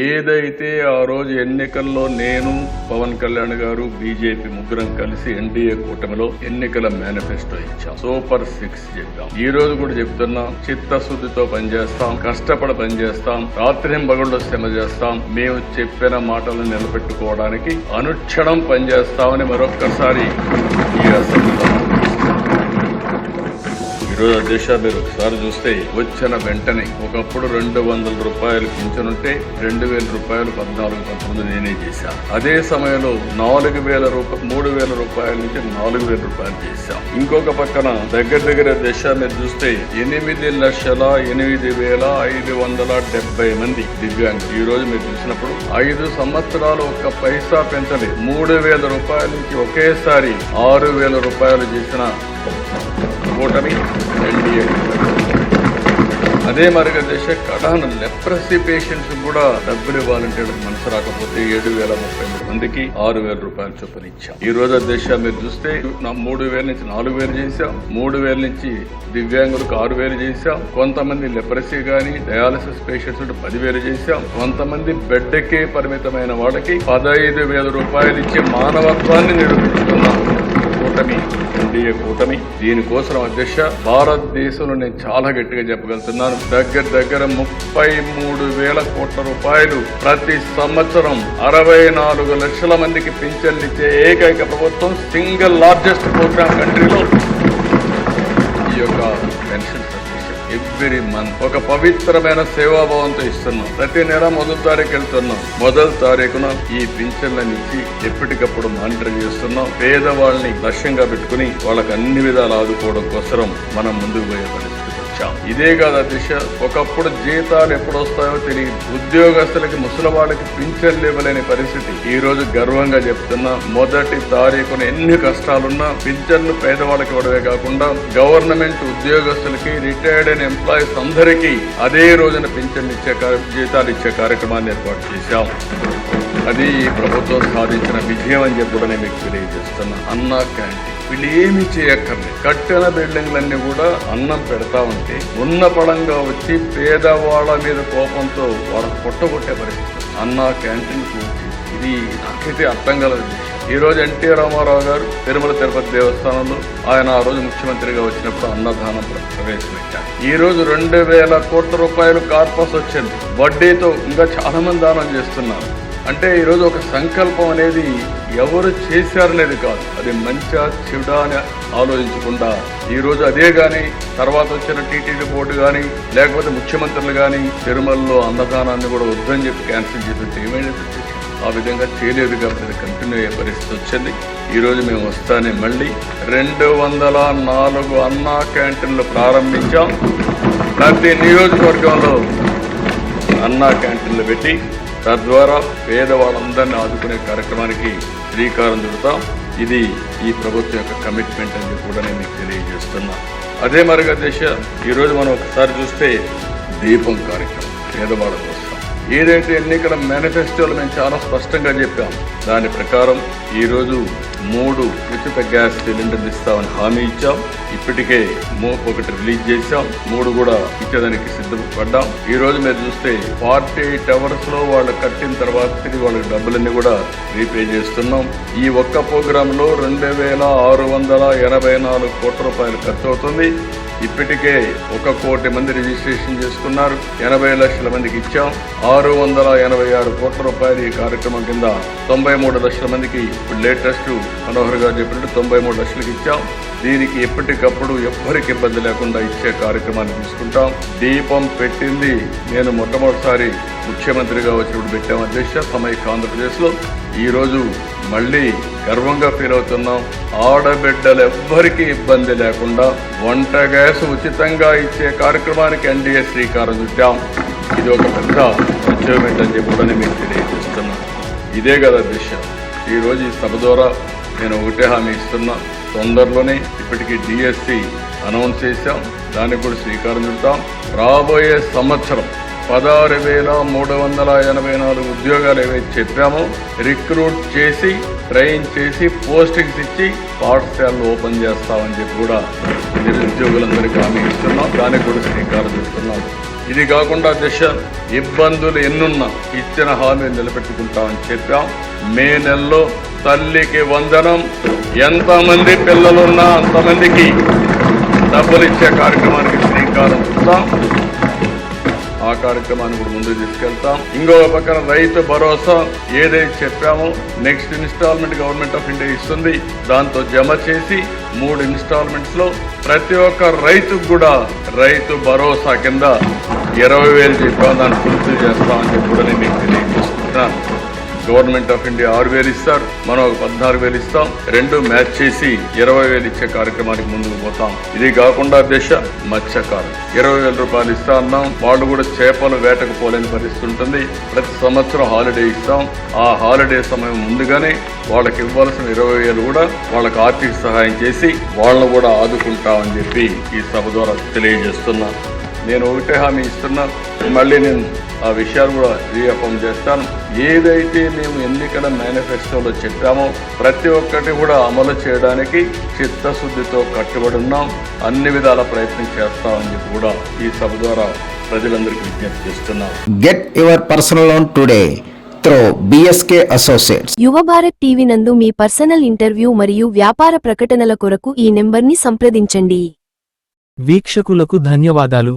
ఏదైతే ఆ రోజు ఎన్నికల్లో నేను, పవన్ కళ్యాణ్ గారు, బీజేపీ ముగ్గురం కలిసి ఎన్డీఏ కూటమిలో ఎన్నికల మేనిఫెస్టో ఇచ్చాం. సూపర్ 6 చెప్పాం. ఈ రోజు కూడా చెప్తున్నాం, చిత్తశుద్ధితో పనిచేస్తాం, కష్టపడి పనిచేస్తాం, రాత్రింబగళ్ళు శ్రమ చేస్తాం. మేము చెప్పిన మాటలను నిలబెట్టుకోవడానికి అనుక్షణం పనిచేస్తామని మరొక్కసారి ఈ అసెంబ్లీలో ఈరోజు దేశ మీరు ఒకసారి చూస్తే వచ్చిన వెంటనే ఒకప్పుడు 200 రూపాయలు పింఛనుంటే 2000 రూపాయలు 14-19 నేనే చేశాను. అదే సమయంలో 3,000 రూపాయల నుంచి 4,000 రూపాయలు చేశాం. ఇంకొక పక్కన దగ్గర దేశ మీరు చూస్తే 8,08,570 మంది దివ్యాంగులు. ఈ రోజు మీరు చూసినప్పుడు 5 సంవత్సరాలు ఒక్క పైసా పెంచలేదు. 3,000 రూపాయల నుంచి ఒకేసారి 6,000 రూపాయలు చేసిన కూటమి ఎన్డీఏ. అదే మార్గదర్శ కడాన లెప్రసీ పేషెంట్స్ కూడా డబ్బులు ఇవ్వాలంటే మనసు రాకపోతే 7,033 మందికి 6,000 రూపాయలు చొప్పున ఇచ్చాం. ఈ రోజు దేశ మీరు చూస్తే 3,000 నుంచి 4,000 చేశాం. 3,000 నుంచి దివ్యాంగులకు 6,000 చేశాం. కొంతమంది లెప్రసీ గానీ డయాలసిస్ పేషెంట్స్ 10,000 చేశాం. కొంతమంది బెడ్కే పరిమితమైన వాళ్ళకి 15,000 రూపాయలు ఇచ్చి మానవత్వాన్ని నిరూపిస్తున్నాం. కూటమి ఎన్డీఏ కూటమి. దీనికోసం అధ్యక్ష భారతదేశంలో నేను చాలా గట్టిగా చెప్పగలుగుతున్నాను, దగ్గర 33,000 కోట్ల రూపాయలు ప్రతి సంవత్సరం 64 లక్షల మందికి పింఛన్లు ఇచ్చే ఏకైక ప్రభుత్వం, సింగిల్ లార్జెస్ట్ ప్రోగ్రామ్ కంట్రీలో ఈ యొక్క పెన్షన్ ఎవ్రీ మంత్ ఒక పవిత్రమైన సేవాభావంతో ఇస్తున్నాం. ప్రతి నెల 1వ తారీఖు వెళ్తున్నాం. 1వ తారీఖున ఈ పింఛన్లని ఇచ్చి ఎప్పటికప్పుడు మానిటర్ చేస్తున్నాం. పేదవాళ్ళని లక్ష్యంగా పెట్టుకుని వాళ్ళకి అన్ని విధాలు ఆదుకోవడం కోసం మనం ముందుకు పోయే పరిస్థితి వచ్చాం. ఇదే కాదు అధ్యక్ష, ఒకప్పుడు జీతాలు ఎప్పుడు వస్తాయో తెలియదు. ఉద్యోగస్తులకి, ముసలి వాళ్ళకి పింఛన్లు ఇవ్వలేని పరిస్థితి. ఈ రోజు గర్వంగా చెప్తున్నా, 1వ తారీఖున ఎన్ని కష్టాలున్నా పింఛన్లు పేదవాళ్ళకి ఇవ్వడమే కాకుండా గవర్నమెంట్ ఉద్యోగస్తులకి, రిటైర్డ్ అయిన ఎంప్లాయీస్ అందరికీ అదే రోజున పింఛన్లు ఇచ్చే జీతాలు ఇచ్చే కార్యక్రమాన్ని ఏర్పాటు చేశాం. అది ఈ ప్రభుత్వం సాధించిన విజయం అని చెప్పి కూడా నేను మీకు తెలియజేస్తున్నా. అన్నా క్యాంటీన్ వీళ్ళేమి చేయక్కర్లేదు. కట్టిన బిల్డింగ్లన్నీ కూడా అన్నం పెడతా ఉంటే ఉన్న పడంగా వచ్చి పేదవాళ్ళ మీద కోపంతో వాళ్ళకు పొట్టగొట్టే పరిస్థితి. అన్నా క్యాంటీన్ కూర్చి ఇది నాకైతే అర్థం కలదు. ఈ రోజు ఎన్టీ రామారావు గారు తిరుమల తిరుపతి దేవస్థానంలో ఆయన ఆ రోజు ముఖ్యమంత్రిగా వచ్చినప్పుడు అన్నదానం ప్రవేశపెట్టారు. ఈ రోజు 2,000 కోట్ల రూపాయలు కార్పస్ వచ్చింది. వడ్డీతో ఇంకా చాలా మంది దానం చేస్తున్నారు. అంటే ఈరోజు ఒక సంకల్పం అనేది ఎవరు చేశారనేది కాదు, అది మంచిగా చెడా అని ఆలోచించకుండా ఈరోజు అదే కానీ తర్వాత వచ్చిన టీటీడీ బోర్డు కానీ లేకపోతే ముఖ్యమంత్రులు కానీ తిరుమలలో అన్నదానాన్ని కూడా వద్దని చెప్పి క్యాన్సిల్ చేస్తుంటే ఏమైనా ఆ విధంగా చేయలేదు కాబట్టి కంటిన్యూ అయ్యే పరిస్థితి వచ్చింది. ఈరోజు మేము వస్తానే మళ్ళీ 204 అన్నా క్యాంటీన్లు ప్రారంభించాం. ప్రతి నియోజకవర్గంలో అన్నా క్యాంటీన్లు పెట్టి తద్వారా పేదవాళ్ళందరినీ ఆదుకునే కార్యక్రమానికి శ్రీకారం చుడతాం. ఇది ఈ ప్రభుత్వం యొక్క కమిట్మెంట్ అని కూడా నేను మీకు తెలియజేస్తున్నా. అదే మరిగా దేశ ఈరోజు మనం ఒకసారి చూస్తే దీపం కార్యక్రమం పేదవాళ్ళ కోసం ఏదైతే ఎన్నికల మేనిఫెస్టోలో మేము చాలా స్పష్టంగా చెప్పాం, దాని ప్రకారం ఈరోజు 3 ఉచిత గ్యాస్ సిలిండర్లు ఇస్తామని హామీ ఇచ్చాం. ఇప్పటికే 1 రిలీజ్ చేశాం, 3 కూడా ఇచ్చేదానికి సిద్ధపడ్డాం. ఈ రోజు మీరు చూస్తే 48 అవర్స్ లో వాళ్ళు కట్టిన తర్వాత తిరిగి వాళ్ళకి డబ్బులన్నీ కూడా రీపే చేస్తున్నాం. ఈ ఒక్క ప్రోగ్రామ్ లో 2,684 కోట్ల రూపాయలు ఖర్చు అవుతుంది. ఇప్పటికే 1 కోటి మంది రిజిస్ట్రేషన్ చేసుకున్నారు. 80 లక్షల మందికి ఇచ్చాం. 686 కోట్ల రూపాయలు ఈ కార్యక్రమం కింద 93 లక్షల మందికి ఇప్పుడు లేటెస్ట్ మనోహర్ గారు చెప్పినట్టు 93 లక్షలకి ఇచ్చాం. దీనికి ఎప్పటికప్పుడు ఎవ్వరికి ఇబ్బంది లేకుండా ఇచ్చే కార్యక్రమాన్ని తీసుకుంటాం. దీపం పెట్టింది నేను మొట్టమొదటిసారి ముఖ్యమంత్రిగా వచ్చినప్పుడు పెట్టాం అధ్యక్ష సమైక్య ఆంధ్రప్రదేశ్లో. ఈరోజు మళ్ళీ గర్వంగా ఫీల్ అవుతున్నాం. ఆడబిడ్డలు ఎవ్వరికీ ఇబ్బంది లేకుండా వంట గ్యాస్ ఉచితంగా ఇచ్చే కార్యక్రమానికి ఎన్డీఏ శ్రీకారం చుట్టాం. ఇది ఒక పెద్ద అచీవ్మెంట్ అని చెప్పి కూడా మీకు తెలియజేస్తున్నాను. ఇదే కదా దిశ. ఈరోజు ఈ సభ ద్వారా నేను ఒకటే హామీ ఇస్తున్నా, తొందరలోనే ఇప్పటికీ డిఎస్సి అనౌన్స్ చేశాం, దానికి కూడా శ్రీకారం చుడతాం. రాబోయే సంవత్సరం 16,384 ఉద్యోగాలు ఏవైతే చెప్పామో రిక్రూట్ చేసి ట్రైన్ చేసి పోస్టింగ్స్ ఇచ్చి పాఠశాలలు ఓపెన్ చేస్తామని చెప్పి కూడా నిరుద్యోగులందరికీ హామీ ఇస్తున్నాం. దానికి కూడా శ్రీకారం చుడుతున్నాం. ఇది కాకుండా దిశ ఇబ్బందులు ఎన్నున్నా ఇచ్చిన హామీ నిలబెట్టుకుంటామని చెప్పాం. మే నెలలో తల్లికి వందనం, ఎంతమంది పిల్లలున్నా అంతమందికి డబ్బులు ఇచ్చే కార్యక్రమానికి శ్రీకారం చుడతాం. ఆ కార్యక్రమాన్ని కూడా ముందుకు తీసుకెళ్తాం. ఇంకో పక్కన రైతు భరోసా ఏదైతే చెప్పామో next instalment government of India ఇస్తుంది. దాంతో జమ చేసి 3 ఇన్స్టాల్మెంట్స్ లో ప్రతి ఒక్క రైతుకు కూడా రైతు భరోసా కింద 20,000 చెప్పాం. దాన్ని పూర్తి చేస్తామని చెప్పి కూడా నేను మీకు తెలియజేస్తున్నాను. గవర్నమెంట్ ఆఫ్ ఇండియా 6,000 ఇస్తారు, మనం 14,000 ఇస్తాం. 2 మ్యాచ్ చేసి 20,000 ఇచ్చే కార్యక్రమానికి ముందుకు పోతాం. ఇది కాకుండా దిశ మత్స్యకారులు 20,000 రూపాయలు ఇస్తా అన్నాం. వాళ్ళు కూడా చేపలు వేటకు పోలేని పరిస్థితి ఉంటుంది. ప్రతి సంవత్సరం హాలిడే ఇస్తాం. ఆ హాలిడే సమయం ముందుగానే వాళ్ళకి ఇవ్వాల్సిన 20,000 కూడా వాళ్ళకి ఆర్థిక సహాయం చేసి వాళ్ళను కూడా ఆదుకుంటామని చెప్పి ఈ సభ ద్వారా తెలియజేస్తున్నా. నేను ఒకటే హామీ ఇస్తున్నా, మళ్ళీ నేను ఆ విషయాలు కూడా రీఅఫర్మ్ చేస్తాను. ఏదైతే మేము ఎన్నికల మేనిఫెస్టోలో చెప్పామో ప్రతి ఒక్కటి కూడా అమలు చేయడానికి చిత్తశుద్ధితో కట్టుబడి ఉన్నాం. అన్ని విధాల ప్రయత్నం చేస్తామని చెప్పి కూడా ఈ సభ ద్వారా ప్రజలందరికీ విజ్ఞప్తి చేస్తున్నాం. Get your personal loan today through BSK associates. యువ భారత్ టీవీ నందు మీ పర్సనల్ ఇంటర్వ్యూ మరియు వ్యాపార ప్రకటనల కొరకు ఈ నెంబర్ని సంప్రదించండి. వీక్షకులకు ధన్యవాదాలు.